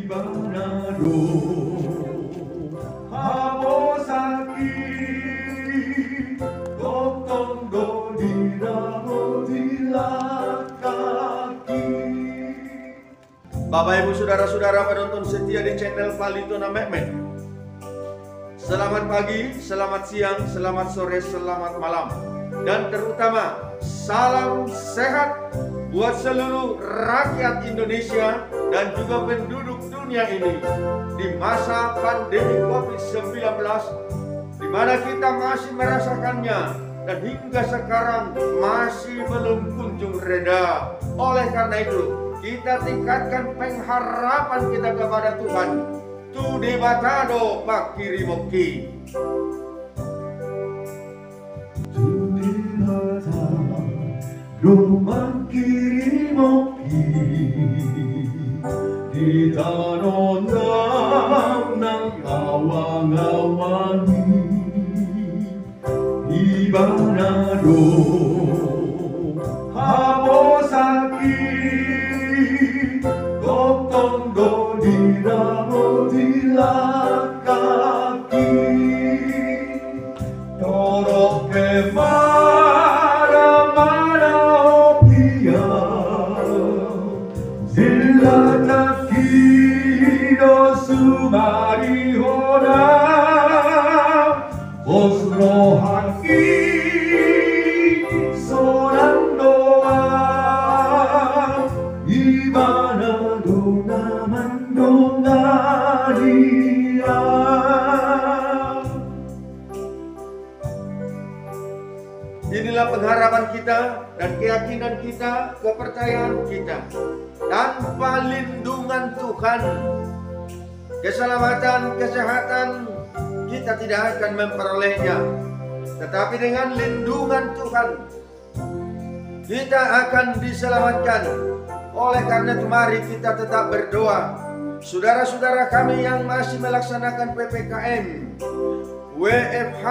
Ibanado Habosaki Gotong Dodira Dilakaki. Bapak Ibu Saudara-saudara penonton setia di channel Palitona Mehmet, selamat pagi, selamat siang, selamat sore, selamat malam, dan terutama salam sehat buat seluruh rakyat Indonesia dan juga penduduk dunia ini di masa pandemi COVID-19, di mana kita masih merasakannya dan hingga sekarang masih belum kunjung reda. Oleh karena itu, kita tingkatkan pengharapan kita kepada Tuhan. Tu debatado pakirimoki. Tu debatado pakirimoki. Itanonang ng awang-awangi. Ibanado Habosaki Gotong Dodira Dilakaki. Toroke Mara Opia Dilataki no Sumari Hora Osro Haki Sorandoa Ibanado naman Dongaria. Inilah pengharapan kita dan keyakinan kita, kepercayaan kita. Tanpa lindungan Tuhan, keselamatan, kesehatan kita tidak akan memperolehnya. Tetapi dengan lindungan Tuhan kita akan diselamatkan. Oleh karena itu mari kita tetap berdoa. Saudara-saudara kami yang masih melaksanakan PPKM, WFH,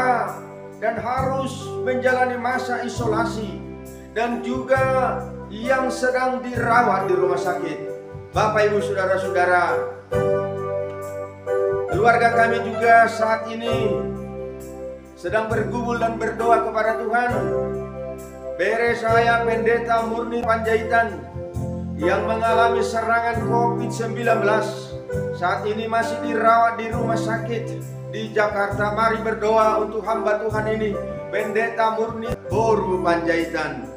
dan harus menjalani masa isolasi, dan juga yang sedang dirawat di rumah sakit. Bapak Ibu Saudara-saudara, keluarga kami juga saat ini sedang bergumul dan berdoa kepada Tuhan. Bere saya Pendeta Murni Panjaitan yang mengalami serangan COVID-19 saat ini masih dirawat di rumah sakit di Jakarta. Mari berdoa untuk hamba Tuhan ini, Pendeta Murni Boru Panjaitan.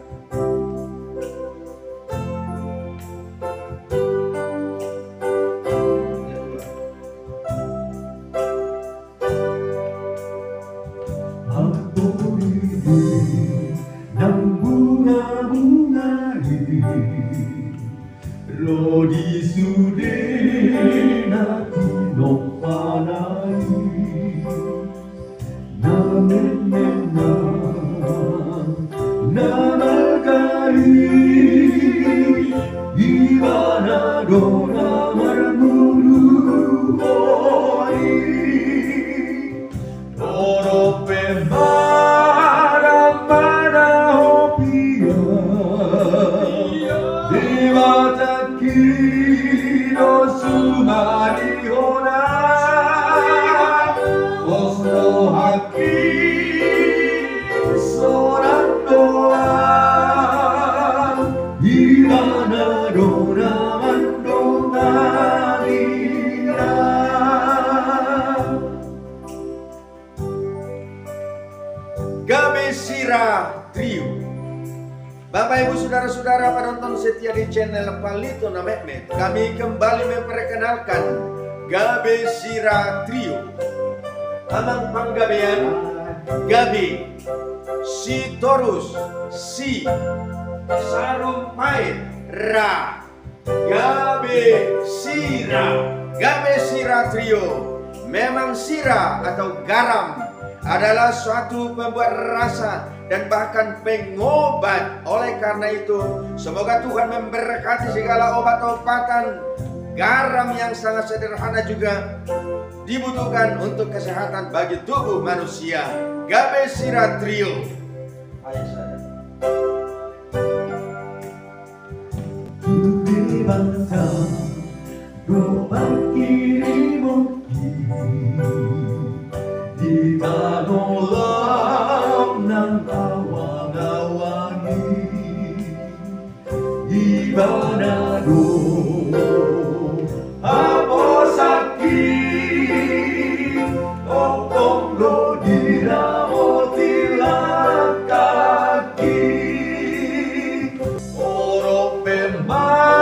Rodi sudena tino panai namena namalkari Ibanado namarmuru oi Torope mara opia Kino sumari hora Osno haki sorandoa Ibanado naman donganira. Gabesira Trio. Bapak Ibu Saudara-saudara penonton setia di channel Palitona Mehmet, kami kembali memperkenalkan Gabesira Trio. Amang Panggabean, Gabe, Si Torus, Si, Sarumpait, Ra, Gabesira. Gabesira Trio. Memang sira atau garam adalah suatu pembuat rasa dan bahkan pengobat. Oleh karena itu, semoga Tuhan memberkati segala obat-obatan. Garam yang sangat sederhana juga dibutuhkan untuk kesehatan bagi tubuh manusia. Gabesira Trio. Ayah saya. Kirimu di tanolam ng awang-awangi ibanado aposaki otonglo diramo tilakaki oro pemaram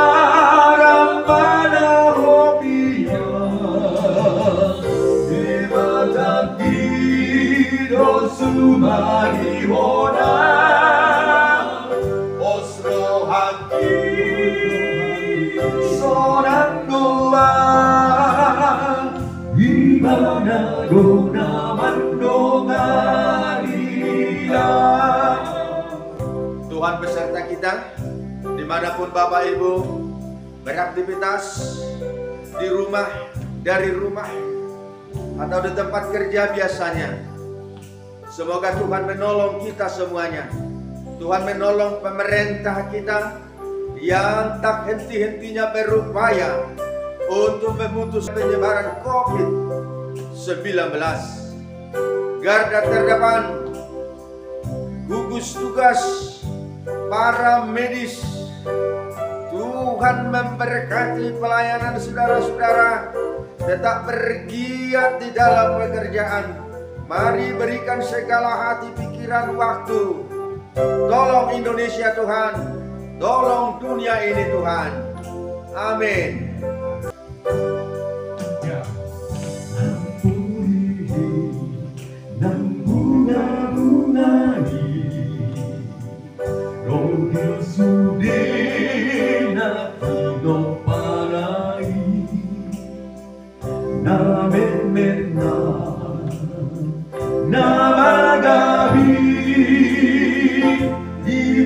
Sumariona Osro hati Soran doa Ibana dona mandongaria. Tuhan beserta kita dimanapun Bapak Ibu beraktivitas, di rumah, dari rumah, atau di tempat kerja biasanya. Semoga Tuhan menolong kita semuanya. Tuhan menolong pemerintah kita yang tak henti-hentinya berupaya untuk memutus penyebaran COVID-19. Garda terdepan, gugus tugas, para medis, Tuhan memberkati pelayanan saudara-saudara, tetap bergiat di dalam pekerjaan. Mari berikan segala hati, pikiran, waktu. Tolong Indonesia Tuhan, tolong dunia ini Tuhan. Amin.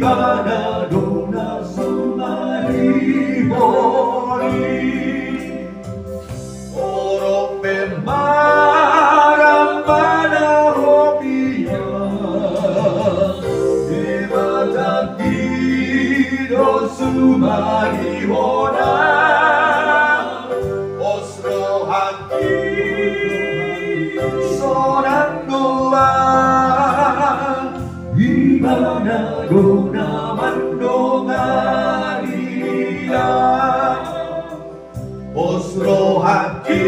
Ibana dona sumari bori oro pemaram mana hobia ibata kido sumari hona osro hati soran doa Ibana dona mandongaria Osro hati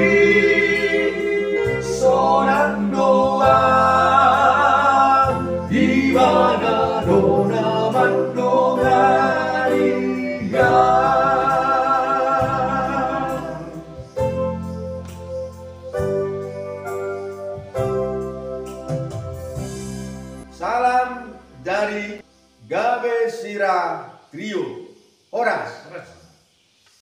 soran doa Ibana dona mandongaria. Salam dari Gabe Sira Trio Horas.